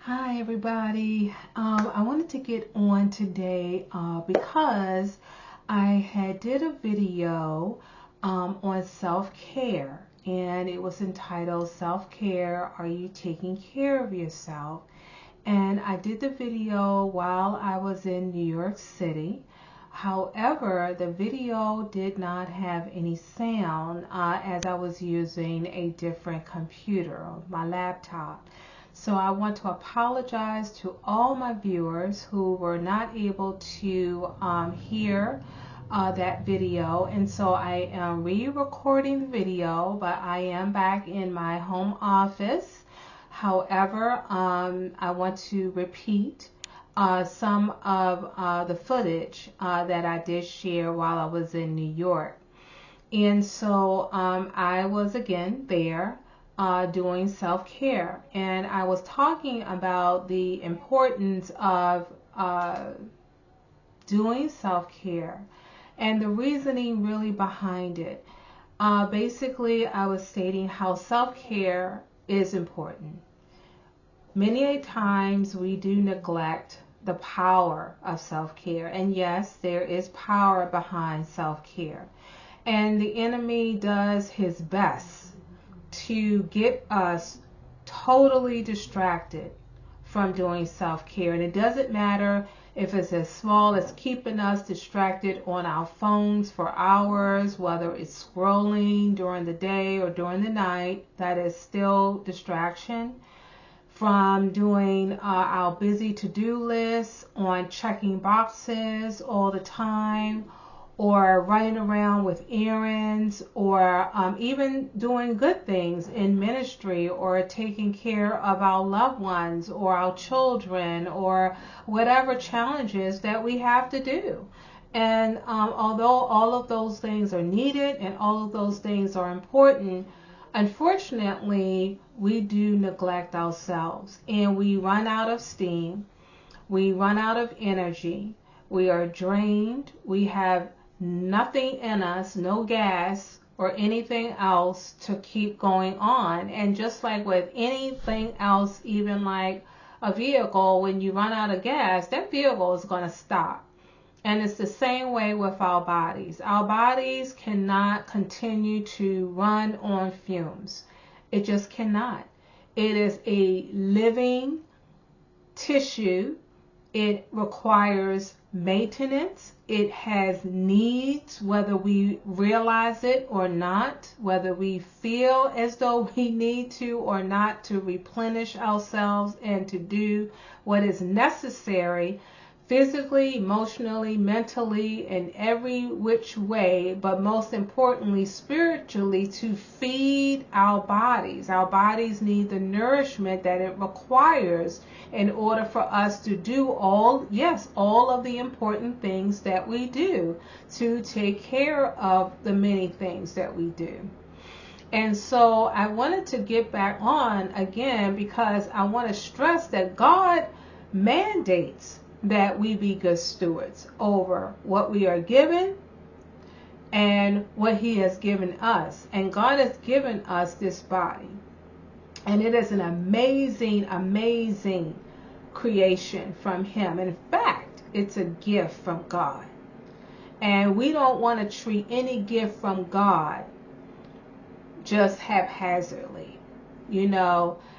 Hi everybody. I wanted to get on today because I had did a video on self-care, and it was entitled Self-Care, Are You Taking Care of Yourself? And I did the video while I was in New York City. However, the video did not have any sound as I was using a different computer, my laptop. So I want to apologize to all my viewers who were not able to hear that video. And so I am re-recording the video, but I am back in my home office. However, I want to repeat some of the footage that I did share while I was in New York. And so I was again there doing self-care, and I was talking about the importance of doing self-care and the reasoning really behind it. Basically, I was stating how self-care is important. Many a times we do neglect the power of self-care, and yes, there is power behind self-care, and the enemy does his best to get us totally distracted from doing self-care. And it doesn't matter if it's as small as keeping us distracted on our phones for hours, whether it's scrolling during the day or during the night, that is still distraction. From doing our busy to-do lists, on checking boxes all the time, or running around with errands, or even doing good things in ministry, or taking care of our loved ones or our children, or whatever challenges that we have to do. And although all of those things are needed and all of those things are important, unfortunately, we do neglect ourselves, and we run out of steam, we run out of energy, we are drained, we have nothing in us, no gas or anything else to keep going on. And just like with anything else, even like a vehicle, when you run out of gas, that vehicle is going to stop. And it's the same way with our bodies. Our bodies cannot continue to run on fumes. It just cannot. It is a living tissue. It requires maintenance. It has needs, whether we realize it or not, whether we feel as though we need to or not, to replenish ourselves and to do what is necessary physically, emotionally, mentally, in every which way, but most importantly, spiritually, to feed our bodies. Our bodies need the nourishment that it requires in order for us to do all of the important things that we do, to take care of the many things that we do. And so I wanted to get back on again because I want to stress that God mandates that we be good stewards over what we are given and what He has given us. And God has given us this body, and it is an amazing, amazing creation from Him. In fact, it's a gift from God, and we don't want to treat any gift from God just haphazardly,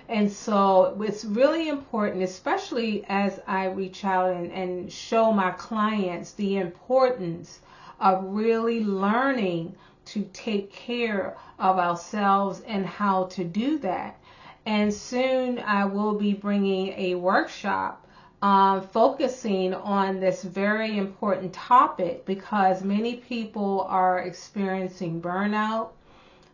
And so it's really important, especially as I reach out and show my clients the importance of really learning to take care of ourselves and how to do that. And soon I will be bringing a workshop focusing on this very important topic, because many people are experiencing burnout.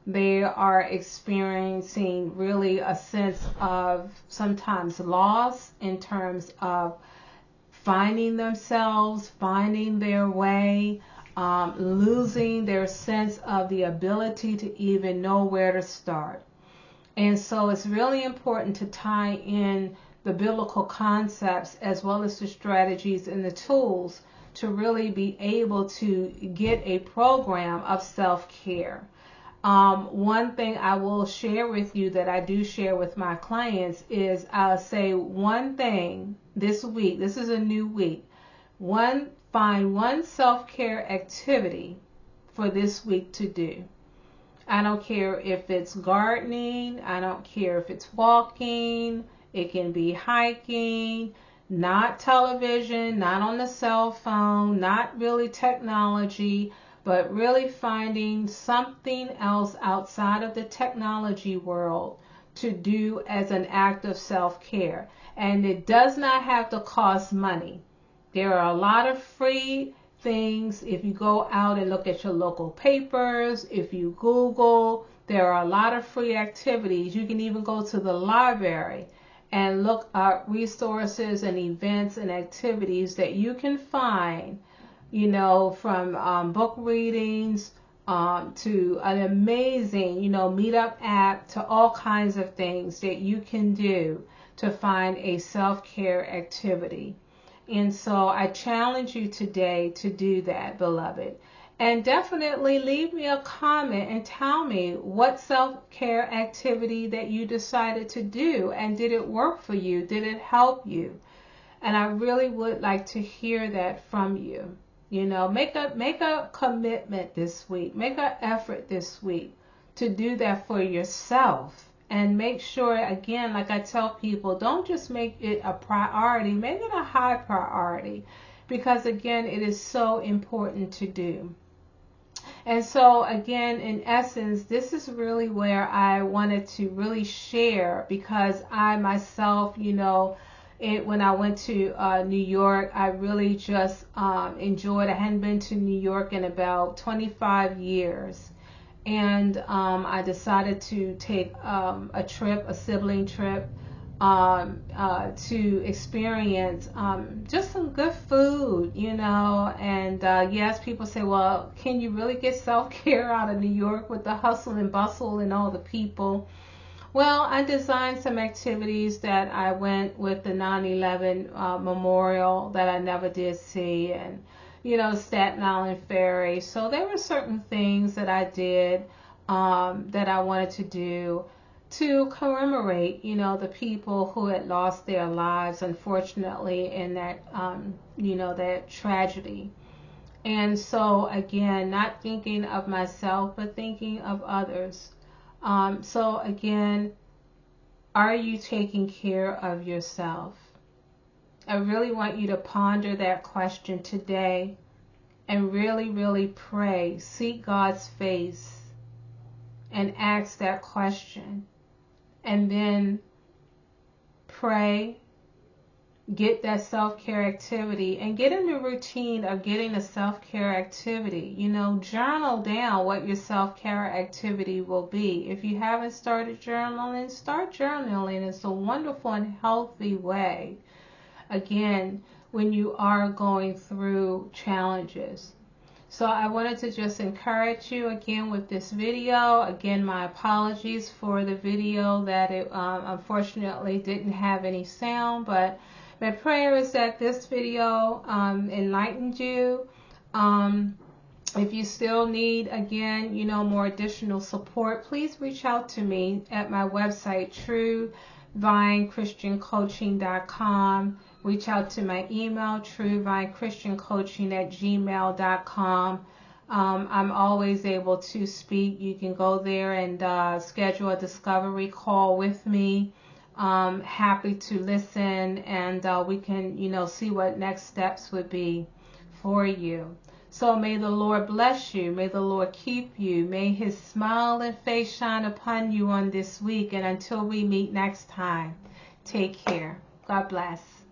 They are experiencing really a sense of sometimes loss in terms of finding themselves, finding their way, losing their sense of the ability to even know where to start. And so it's really important to tie in the biblical concepts as well as the strategies and the tools to really be able to get a program of self-care. One thing I will share with you that I do share with my clients is I'll say one thing this week. This is a new week. Find one self-care activity for this week to do. I don't care if it's gardening. I don't care if it's walking. It can be hiking, not television, not on the cell phone, not really technology, but really finding something else outside of the technology world to do as an act of self-care. And it does not have to cost money. There are a lot of free things. If you go out and look at your local papers, if you Google, there are a lot of free activities. You can even go to the library and look at resources and events and activities that you can find, you know, from book readings to an amazing, you know, meetup app, to all kinds of things that you can do to find a self-care activity. And so I challenge you today to do that, beloved. And definitely leave me a comment and tell me what self-care activity that you decided to do, and did it work for you? Did it help you? And I really would like to hear that from you. You know, make a commitment this week. Make an effort this week to do that for yourself. And make sure, again, like I tell people, don't just make it a priority. Make it a high priority. Because, again, it is so important to do. And so, again, in essence, this is really where I wanted to really share, because I myself, you know, when I went to New York, I really just enjoyed. I hadn't been to New York in about 25 years. And I decided to take a trip, a sibling trip, to experience just some good food, you know. And yes, people say, well, can you really get self-care out of New York with the hustle and bustle and all the people? Well, I designed some activities that I went with the 9/11 memorial that I never did see, and, you know, Staten Island Ferry. So there were certain things that I did that I wanted to do to commemorate, you know, the people who had lost their lives, unfortunately, in that, you know, that tragedy. And so, again, not thinking of myself, but thinking of others. So, again, are you taking care of yourself? I really want you to ponder that question today and really, really pray. Seek God's face and ask that question. And then pray, get that self-care activity, and get in the routine of getting a self-care activity. You know, journal down what your self-care activity will be. If you haven't started journaling, start journaling. It's a wonderful and healthy way, again, when you are going through challenges. So I wanted to just encourage you again with this video. Again, my apologies for the video that it unfortunately didn't have any sound, but my prayer is that this video enlightened you. If you still need, again, you know, more additional support, please reach out to me at my website, truevinechristiancoaching.com. Reach out to my email, truevinechristiancoaching@gmail.com. I'm always able to speak. You can go there and schedule a discovery call with me. Happy to listen, and we can, you know, see what next steps would be for you. So may the Lord bless you. May the Lord keep you. May his smile and face shine upon you on this week. And until we meet next time, take care. God bless.